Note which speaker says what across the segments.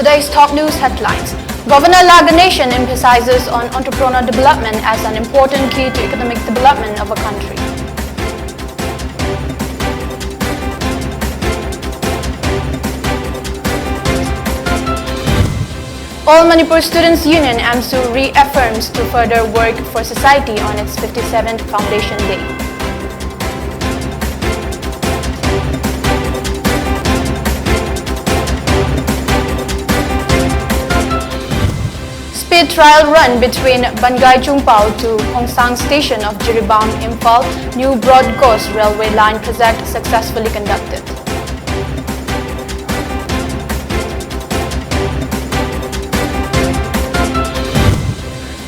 Speaker 1: today's top news headlines. Governor Laganation emphasizes on entrepreneur development as an important key to economic development of a country. All Manipur Students Union AMSU reaffirms to further work for society on its 57th Foundation Day. Speed trial run between Banggai Chungpao to Hongsang Station of Jiribam, Imphal, new broad gauge railway line project successfully conducted.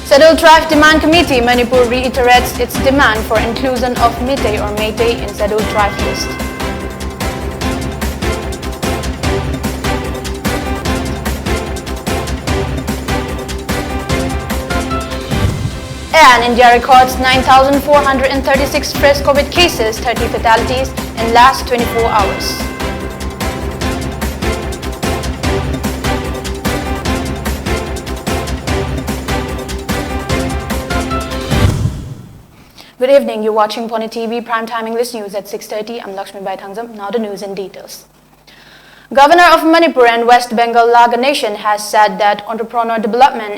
Speaker 1: Scheduled Tribe Demand Committee Manipur reiterates its demand for inclusion of Meitei or Meitei in Scheduled Tribe list. And India records 9,436 fresh COVID cases, 30 fatalities in last 24 hours. Good evening, you're watching Pony TV Primetime English News at 6:30. I'm LAKSMIBAI. Now the news in details. Governor of Manipur and West Bengal Laganation has said that entrepreneur development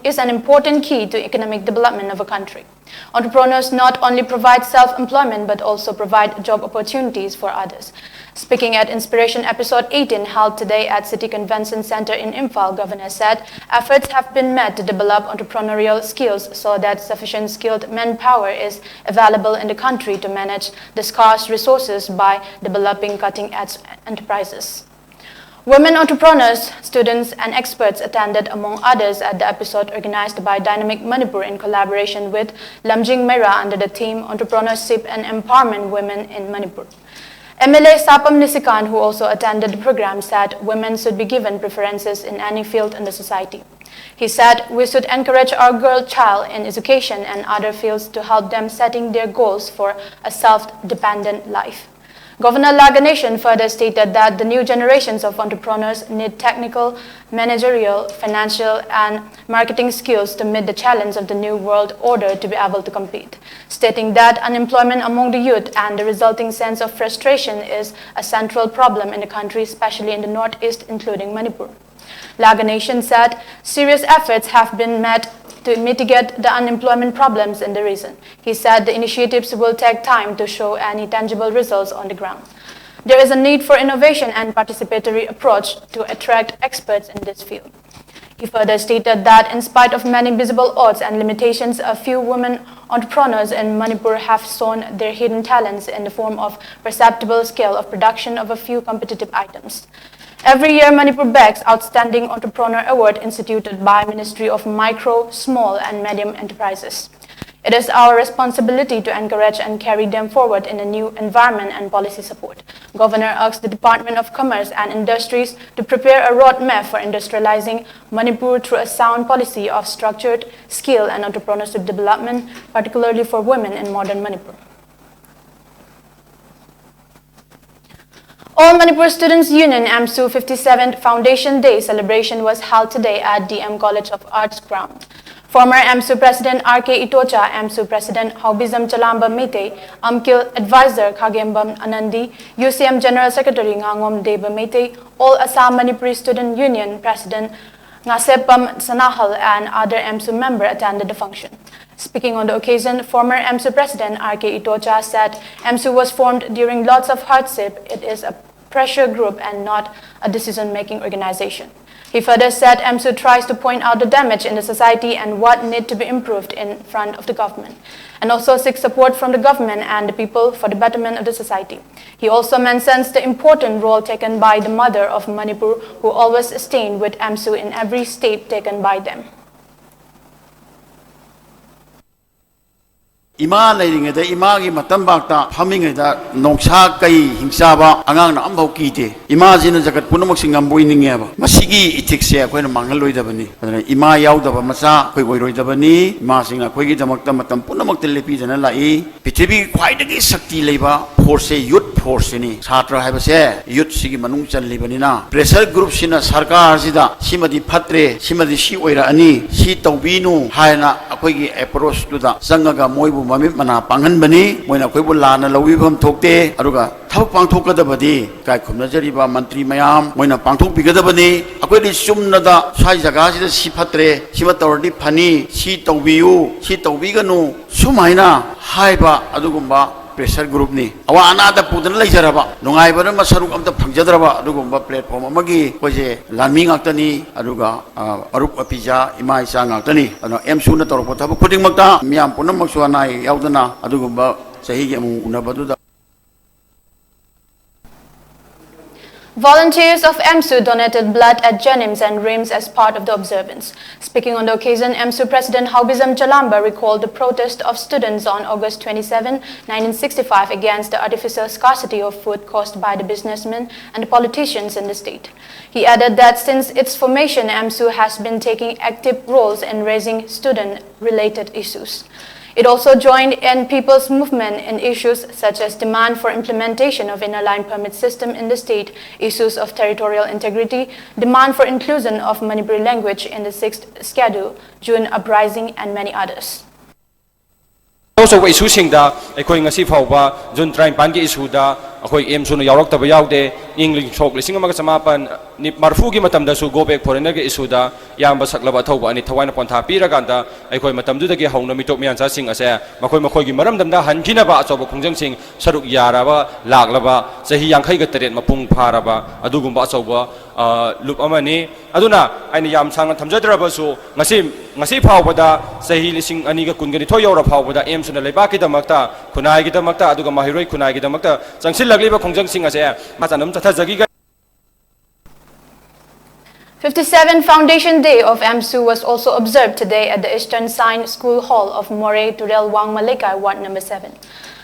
Speaker 1: is an important key to economic development of a country. Entrepreneurs not only provide self-employment but also provide job opportunities for others. Speaking at Inspiration Episode 18 held today at City Convention Center in Imphal, Governor said efforts have been made to develop entrepreneurial skills so that sufficient skilled manpower is available in the country to manage the scarce resources by developing cutting-edge enterprises. Women entrepreneurs, students and experts attended among others at the episode organized by Dynamic Manipur in collaboration with Lamjing Mera under the theme Entrepreneurship and Empowerment Women in Manipur. MLA Sapam Nisikan, who also attended the program, said women should be given preferences in any field in the society. He said we should encourage our girl child in education and other fields to help them setting their goals for a self-dependent life. Governor Laganation further stated that the new generations of entrepreneurs need technical, managerial, financial, and marketing skills to meet the challenge of the new world order to be able to compete, stating that unemployment among the youth and the resulting sense of frustration is a central problem in the country, especially in the northeast, including Manipur. Laganation said serious efforts have been made to mitigate the unemployment problems in the region. He said the initiatives will take time to show any tangible results on the ground. There is a need for innovation and participatory approach to attract experts in this field. He further stated that in spite of many visible odds and limitations, a few women entrepreneurs in Manipur have shown their hidden talents in the form of perceptible scale of production of a few competitive items. Every year, Manipur bags Outstanding Entrepreneur Award instituted by Ministry of Micro, Small and Medium Enterprises. It is our responsibility to encourage and carry them forward in a new environment and policy support. Governor asked the Department of Commerce and Industries to prepare a roadmap for industrializing Manipur through a sound policy of structured skill and entrepreneurship development, particularly for women in modern Manipur. All Manipur Students Union AMSU 57th Foundation Day celebration was held today at DM College of Arts ground. Former AMSU President R.K. Itocha, AMSU President Haubizam Chalamba Meitei, AMKIL Advisor Khagembam Anandi, UCM General Secretary Ngangom Deba Meitei, All Assam Manipuri Student Union President Ngasepam Sanahal and other AMSU members attended the function. Speaking on the occasion, former AMSU President R.K. Itocha said AMSU was formed during lots of hardship. It is a pressure group and not a decision-making organization. He further said AMSU tries to point out the damage in the society and what need to be improved in front of the government, and also seeks support from the government and the people for the betterment of the society. He also mentions the important role taken by the mother of Manipur, who always stayed with AMSU in every step taken by them.
Speaker 2: Ima leiringeda ima gi matam bakta phamingeda nongsa kai hingsaba angang na ambau kite ima jina jagat punamak singam boiningeba masigi ethics ya koina mangalloidabani adana ima yaudaba macha koi oiroidabani ima singa koi gi jamakta matam punamak te lepi jana lai prithibi khwaidagi shakti leiba force youth force ini Chhatra haibase youth sigi manung chanlibanina pressure group sina sarkar sida simadi phatre simadi si oira ani si tawbinu haina akoigi approach tuda sangaga moibu mamit mana panghan bani moina koibu lana lawibam thokte aruga thak pangthokadabadi kai khumnajariba mantri mayam moina pangthokbigadabani akoidi sumnada sai jaga sida si phatre sima tawrdi phani si tawbiu si tawbiganu sumaina haiba adugumba pressure group ni awa anada pudan laijaraba nungai bana masaruk amta phangjadraba adugumba platform amagi koje lanmi ngaktani aduga arup apija ima isa ngaktani ano emsu na torok thab khuding makta miam punam maksu anai yaudana adugumba sahi ge mu unabadu.
Speaker 1: Volunteers of EMSU donated blood at Janims and Rims as part of the observance. Speaking on the occasion, EMSU President Haubizam Chalamba recalled the protest of students on August 27, 1965 against the artificial scarcity of food caused by the businessmen and the politicians in the state. He added that since its formation, EMSU has been taking active roles in raising student-related issues. It also joined in people's movement in issues such as demand for implementation of inner line permit system in the state, issues of territorial integrity, demand for inclusion of Manipuri language in the 6th schedule, June uprising, and many others.
Speaker 3: Also, issue singda, ekoi ngasi phauba, June trying pangi issue da, ekoi EMSU no yaurok tabu yaude, English chok lising amaga samapan, ni marfu gi matam da su go back foreigner ge issue da, yamba saklaba thauba ani thawai na ponta piraganda, ekoi matam du da ge hauna mitok mian sa sing ase, makoi gi maram damda hanjina ba achoba khungjang sing saruk yaraba laglaba, sahi yangkhai ga teret mapung pharaba, adugumba achoba loop amani, aduna aini yam sang thamjadraba su ngasi phauba sahi lising ani ga kungani thoi yaura phauba EMSU na leibaki damakta khunai gi damakta aduga mahiroi khunai gi damakta changsil lagliba khungjang sing ase matanam chatha jagi ga
Speaker 1: 57th Foundation Day of EMSU was also observed today at the Eastern Sign School Hall of Moray, Turel Wang Malika, Ward number 7.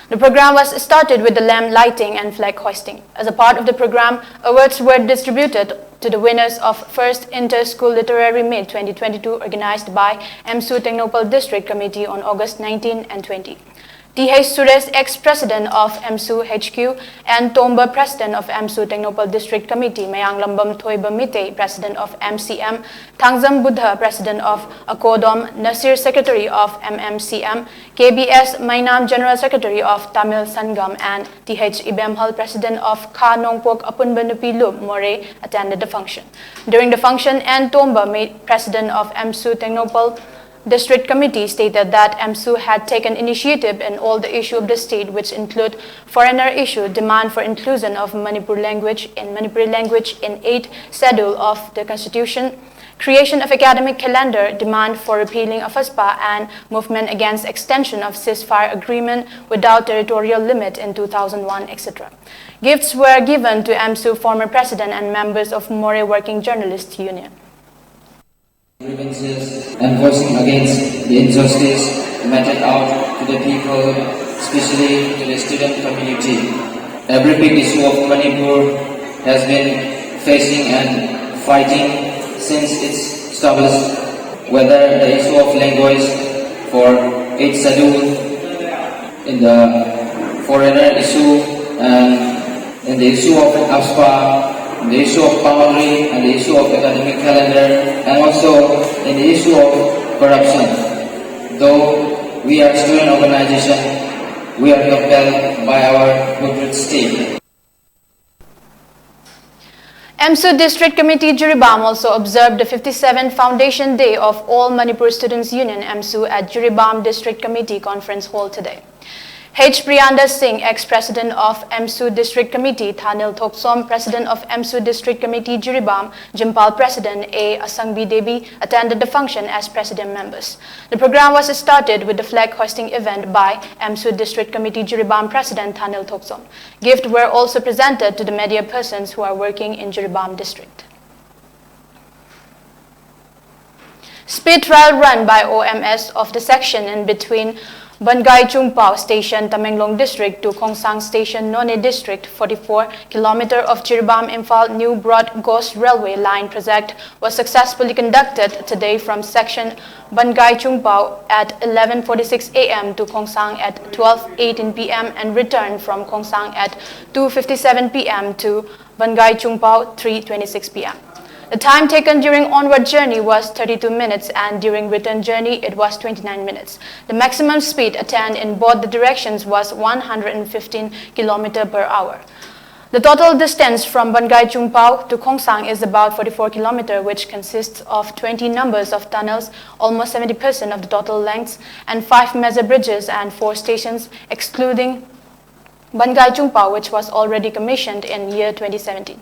Speaker 1: The program was started with the lamp lighting and flag hoisting. As a part of the program, awards were distributed to the winners of First Inter-School Literary Meet 2022 organized by EMSU Technopal District Committee on August 19 and 20. T.H. Suresh, ex-president of EMSU HQ, and Tomba, president of EMSU Technopal District Committee, Mayang Lambam Thoiba Mite, president of MCM, Thangzam Buddha, president of Akodom, Nasir, secretary of MMCM, KBS Mainam, general secretary of Tamil Sangam, and T.H. Ibemhal, president of Kha Nongpok Apunbanupi Lub Moray, attended the function. During the function, N. Tomba, president of EMSU Technopal District Committee, stated that EMSU had taken initiative in all the issues of the state, which include foreigner issue, demand for inclusion of Manipuri language in 8th schedule of the Constitution, creation of academic calendar, demand for repealing of FASPA, and movement against extension of ceasefire agreement without territorial limit in 2001, etc. Gifts were given to EMSU former president and members of Moray Working Journalists Union.
Speaker 4: Grievances and voicing against the injustice meted out to the people, especially to the student community. Every big issue of Manipur has been facing and fighting since its established, whether the issue of language for 8th schedule, in the foreigner issue, and in the issue of AFSPA, the issue of boundary, and the issue of academic calendar, and also in the issue of corruption. Though we are a student organization, we are compelled by our corporate state.
Speaker 1: EMSU District Committee Jiribam also observed the 57th Foundation Day of All Manipur Students Union EMSU at Jiribam District Committee Conference Hall today. H. Priyanda Singh, ex-president of EMSU District Committee, Thanil Thoksom, president of EMSU District Committee Jiribam, Jimpal president A. Asangbi Devi, attended the function as president members. The program was started with the flag hoisting event by EMSU District Committee Jiribam president Thanil Thoksom. Gifts were also presented to the media persons who are working in Jiribam district. Speed trial run by OMS of the section in between Bangai Chungpao Station, Tamenglong District to Khongsang Station, None District, 44 km of Jiribam Imphal New Broad Gauge Railway Line project was successfully conducted today from section Bangai Chungpao at 11:46 a.m. to Khongsang at 12:18 p.m. and returned from Khongsang at 2:57 p.m. to Bangai Chungpao 3:26 p.m. The time taken during onward journey was 32 minutes and during return journey it was 29 minutes. The maximum speed attained in both the directions was 115 km per hour. The total distance from Bangai Chungpao to Khongsang is about 44 km, which consists of 20 numbers of tunnels, almost 70% of the total lengths, and 5 major bridges and 4 stations, excluding Bangai Chungpao, which was already commissioned in year 2017.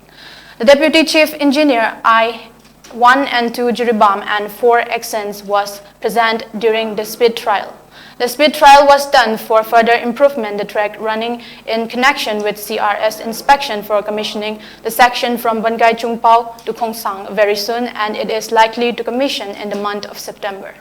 Speaker 1: The Deputy Chief Engineer I-1 and 2 Jiribam and 4 accents was present during the speed trial. The speed trial was done for further improvement the track running in connection with CRS inspection for commissioning the section from Bangai Chungpao to Khongsang very soon, and it is likely to commission in the month of September.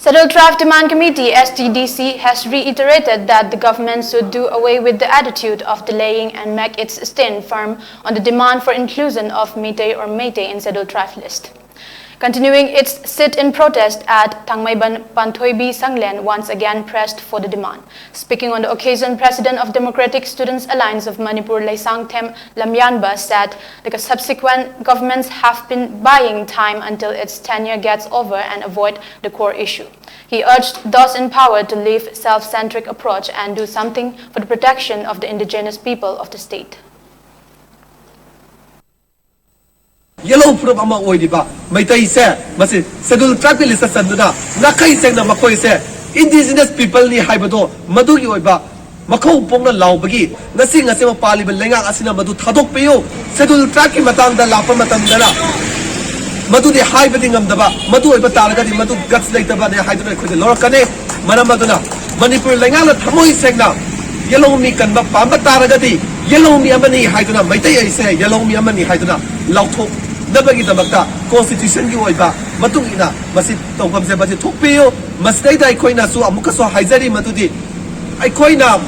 Speaker 1: Scheduled Draft Demand Committee (STDC) has reiterated that the government should do away with the attitude of delaying and make its stand firm on the demand for inclusion of Meitei or Meitei in Scheduled Tribe list. Continuing its sit-in protest at Thangmaiban, Panthoibi Sanglen once again pressed for the demand. Speaking on the occasion, President of Democratic Students Alliance of Manipur, Leisangthem Lamyanba, said the subsequent governments have been buying time until its tenure gets over and avoid the core issue. He urged those in power to leave self-centric approach and do something for the protection of the indigenous people of the state.
Speaker 5: Yellow from Ama Oidiba, Meitei se, Masi, Sedul Trapilis Sanduna, Nakai Sena Makoi se, indigenous people ni Hibado, Madu Yoiba, Mako Ponga Laubagi, Nasing Asima Pali, Lenga Asina Madu Tadok Peo, Sedul Traki Matanda Lapa Matandala, Madu de Hibading of the Ba, Madu Ebatalaga, Madu Guts later by the Hydro with the Lorcane, Manamaduna, Manipur Lengala Tamoi Segna, Yellow me can Bamba Taragati, Yellow me Amani Hyduna, Meitei say, Yellow me Amani Hyduna, Lauto. Nabagi damakta constitution gi oiba matungina masi tongpam se baje thokpeo masdai dai khoina su amuka so haizari matudi ai khoina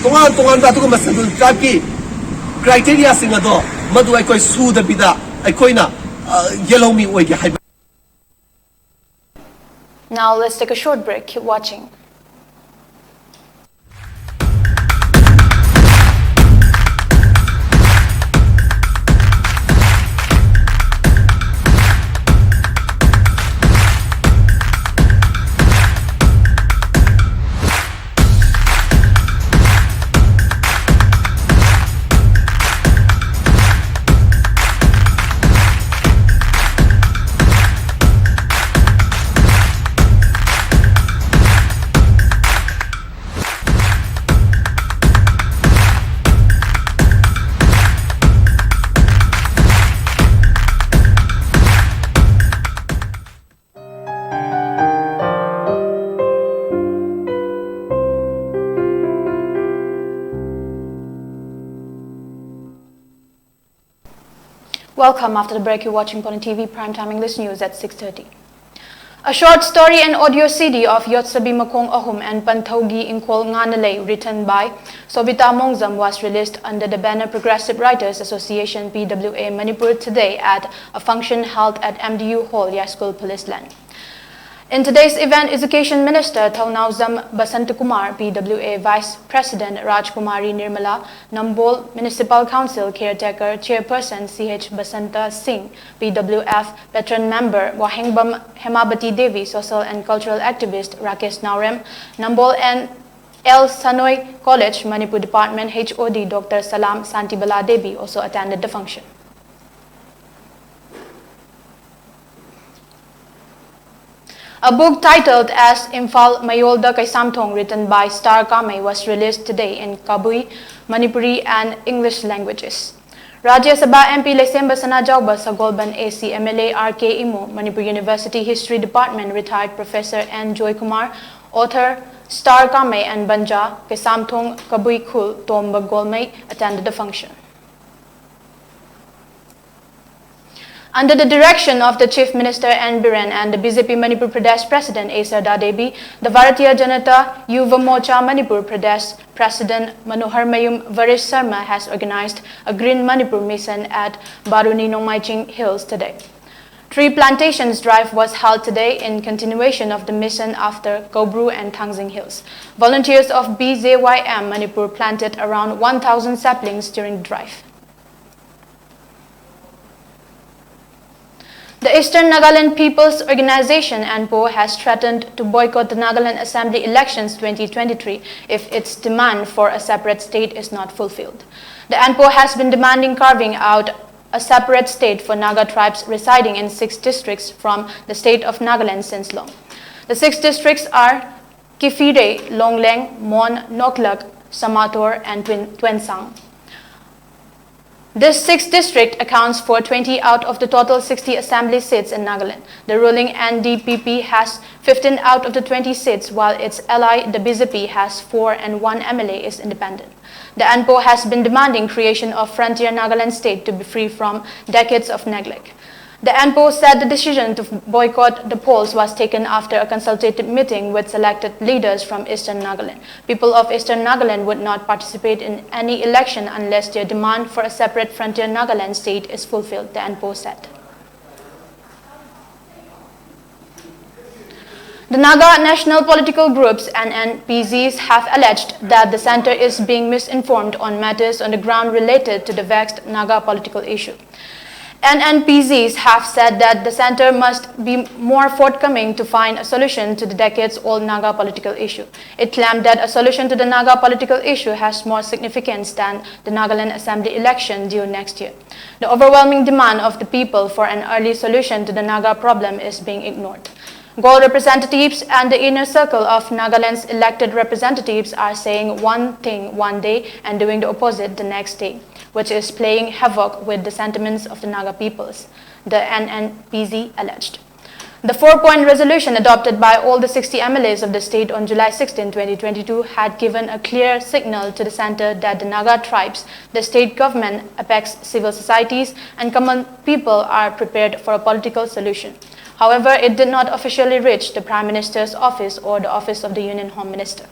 Speaker 5: tongan da tu masadul tribe ki criteria singa do madu ai koi su da bida ai khoina yellow me oigi haiba.
Speaker 1: Now let's take a short break. Keep watching. Welcome. After the break, you're watching Pony TV Primetime English News at 6:30. A short story and audio CD of Yotsabi Makong Ahum and Panthogi Inkol Nganale, written by Sobita Mongzam, was released under the banner Progressive Writers Association PWA Manipur today at a function held at MDU Hall, Yaskul Police Land. In today's event, Education Minister Thaunauzam Basantakumar, PWA Vice President Rajkumari Nirmala, Nambol Municipal Council Caretaker Chairperson CH Basanta Singh, PWF Veteran Member Wahengbam Hemabati Devi, Social and Cultural Activist Rakesh Naurem, Nambol and El Sanoi College Manipur Department HOD Dr. Salam Santibala Devi also attended the function. A book titled as Imphal Mayolda Kaisamthong, written by Star Kamei, was released today in Kabui, Manipuri and English languages. Rajya Sabha MP Lesemba Sanajauba Sagolban AC MLA RK Imo, Manipur University History Department retired Professor N. Joy Kumar, author Star Kamei and Banja Kaisamthong Kabui Khul Tomba Golmei attended the function. Under the direction of the Chief Minister N. Biren and the BJP Manipur Pradesh President A. Sarda Devi, the Bharatiya Janata Yuva Morcha Manipur Pradesh President Manohar Mayum Varish Sarma has organized a Green Manipur mission at Baruni Nongmaiching Hills today. Tree plantations drive was held today in continuation of the mission after Kobru and Tangzing Hills. Volunteers of BJYM Manipur planted around 1,000 saplings during the drive. The Eastern Nagaland People's Organization (ANPO) has threatened to boycott the Nagaland Assembly elections 2023 if its demand for a separate state is not fulfilled. The ANPO has been demanding carving out a separate state for Naga tribes residing in 6 districts from the state of Nagaland since long. The 6 districts are Kifire, Longleng, Mon, Noklak, Samator, and Tuensang. This 6th district accounts for 20 out of the total 60 assembly seats in Nagaland. The ruling NDPP has 15 out of the 20 seats, while its ally, the BJP, has 4 and 1 MLA is independent. The ANPO has been demanding creation of Frontier Nagaland state to be free from decades of neglect. The ANPO said the decision to boycott the polls was taken after a consultative meeting with selected leaders from Eastern Nagaland. People of Eastern Nagaland would not participate in any election unless their demand for a separate Frontier Nagaland state is fulfilled, the ANPO said. The Naga national political groups and NPZs have alleged that the center is being misinformed on matters on the ground related to the vexed Naga political issue. NPZs have said that the center must be more forthcoming to find a solution to the decades-old Naga political issue. It claimed that a solution to the Naga political issue has more significance than the Nagaland Assembly election due next year. The overwhelming demand of the people for an early solution to the Naga problem is being ignored. Goal representatives and the inner circle of Nagaland's elected representatives are saying one thing one day and doing the opposite the next day, which is playing havoc with the sentiments of the Naga peoples, the NNPZ alleged. The 4-point resolution adopted by all the 60 MLAs of the state on July 16, 2022 had given a clear signal to the center that the Naga tribes, the state government, apex civil societies, and common people are prepared for a political solution. However, it did not officially reach the Prime Minister's office or the office of the Union Home Minister.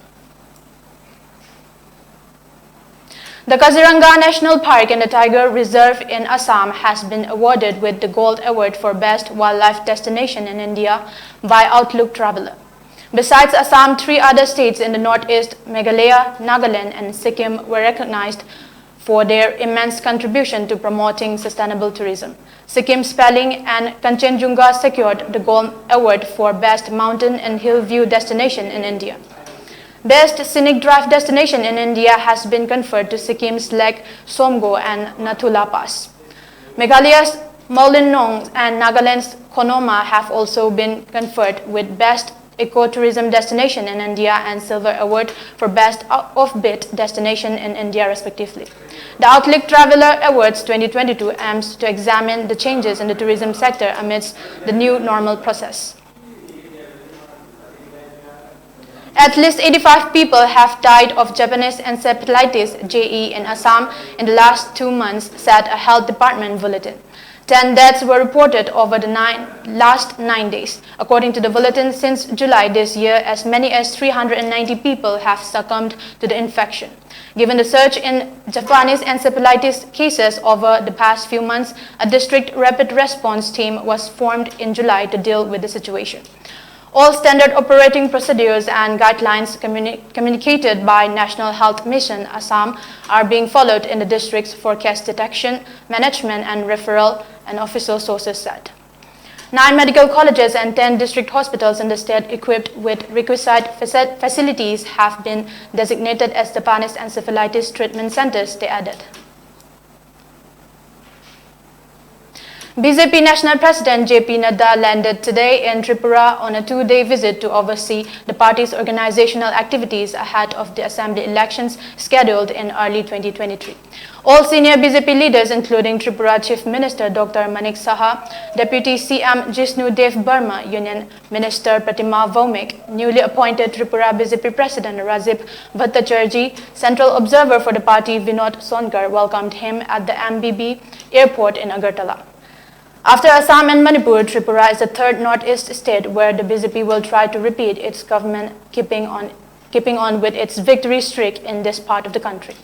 Speaker 1: The Kaziranga National Park and the Tiger Reserve in Assam has been awarded with the Gold Award for Best Wildlife Destination in India by Outlook Traveler. Besides Assam, 3 other states in the northeast, Meghalaya, Nagaland, and Sikkim, were recognized for their immense contribution to promoting sustainable tourism. Sikkim Spelling and Kanchenjunga secured the Gold Award for Best Mountain and Hill View Destination in India. Best Scenic Drive Destination in India has been conferred to Sikkim's Lake Somgo and Nathula Pass. Meghalaya's Molinong and Nagaland's Konoma have also been conferred with Best Ecotourism Destination in India and Silver Award for Best Offbeat Destination in India respectively. The Outlook Traveler Awards 2022 aims to examine the changes in the tourism sector amidst the new normal process. At least 85 people have died of Japanese encephalitis (JE) in Assam in the last 2 months, said a health department bulletin. 10 deaths were reported over the last 9 days. According to the bulletin, since July this year, as many as 390 people have succumbed to the infection. Given the surge in Japanese encephalitis cases over the past few months, a district rapid response team was formed in July to deal with the situation. All standard operating procedures and guidelines communicated by National Health Mission Assam are being followed in the districts for case detection, management, and referral, an official sources said. 9 medical colleges and 10 district hospitals in the state equipped with requisite facilities have been designated as Japanese encephalitis treatment centers, they added. BJP National President JP Nadda landed today in Tripura on a 2-day visit to oversee the party's organizational activities ahead of the assembly elections scheduled in early 2023. All senior BJP leaders, including Tripura Chief Minister Dr. Manik Saha, Deputy CM Jishnu Dev Burma, Union Minister Pratima Vaumik, newly appointed Tripura BJP President Razib Bhattacharjee, Central Observer for the party Vinod Sonkar welcomed him at the MBB airport in Agartala. After Assam and Manipur, Tripura is the third northeast state where the BJP will try to repeat its government, keeping on with its victory streak in this part of the country.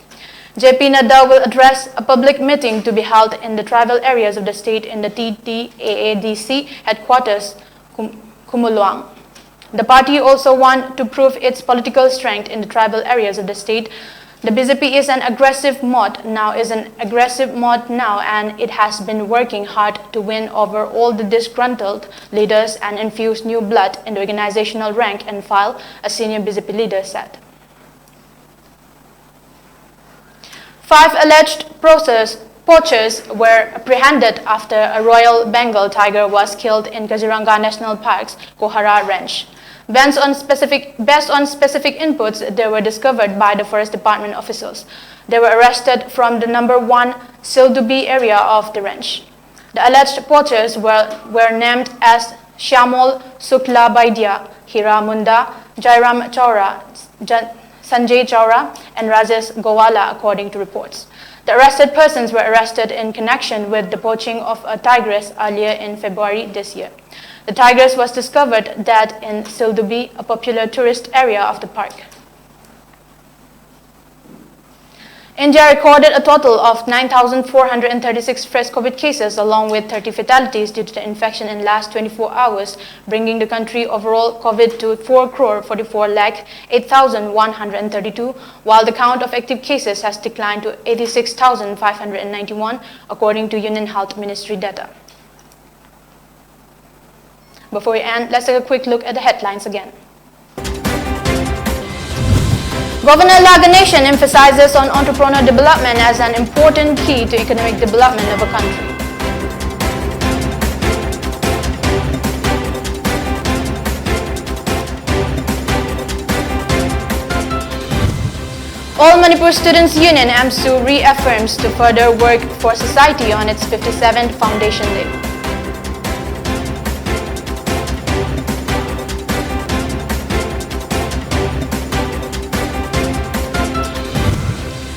Speaker 1: JP Nadda will address a public meeting to be held in the tribal areas of the state in the TTAADC headquarters, Kumuluang. The party also wants to prove its political strength in the tribal areas of the state. The BJP is an aggressive mode now, and it has been working hard to win over all the disgruntled leaders and infuse new blood in the organizational rank and file, a senior BJP leader said. 5 alleged poachers were apprehended after a Royal Bengal tiger was killed in Kaziranga National Park's Kohara Ranch. Based on specific inputs, they were discovered by the Forest Department officials. They were arrested from the number 1 Sildubi area of the ranch. The alleged poachers were named as Shyamol Sukla Baidia, Hira Munda, Jairam Chaura, Sanjay Chaura, and Rajesh Gowala, according to reports. The arrested persons were arrested in connection with the poaching of a tigress earlier in February this year. The tigress was discovered dead in Sildubi, a popular tourist area of the park. India recorded a total of 9,436 fresh COVID cases along with 30 fatalities due to the infection in last 24 hours, bringing the country overall COVID to 4,44,08,132, while the count of active cases has declined to 86,591, according to Union Health Ministry data. Before we end, let's take a quick look at the headlines again. Governor Laganation emphasizes on entrepreneur development as an important key to economic development of a country. All Manipur Students Union AMSU reaffirms to further work for society on its 57th Foundation Day.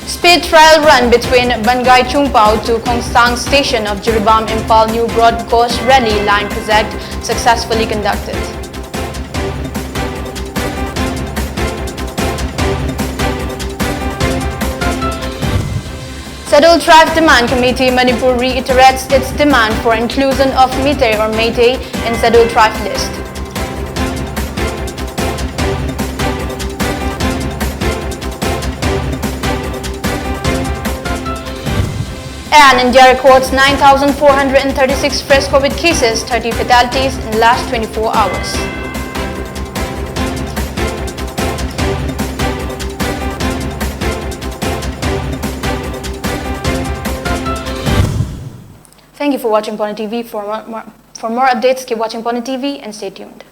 Speaker 1: Speed trial run between Bangai Chungpao to Khongsang station of Jiribam Impal New Broad Gauge Rally line project successfully conducted. Scheduled Tribe Demand Committee Manipur reiterates its demand for inclusion of Meitei or Meitei in Scheduled Tribe list. And India records 9,436 fresh COVID cases, 30 fatalities in the last 24 hours. Thank you for watching Pony TV. For more updates, keep watching Pony TV and stay tuned.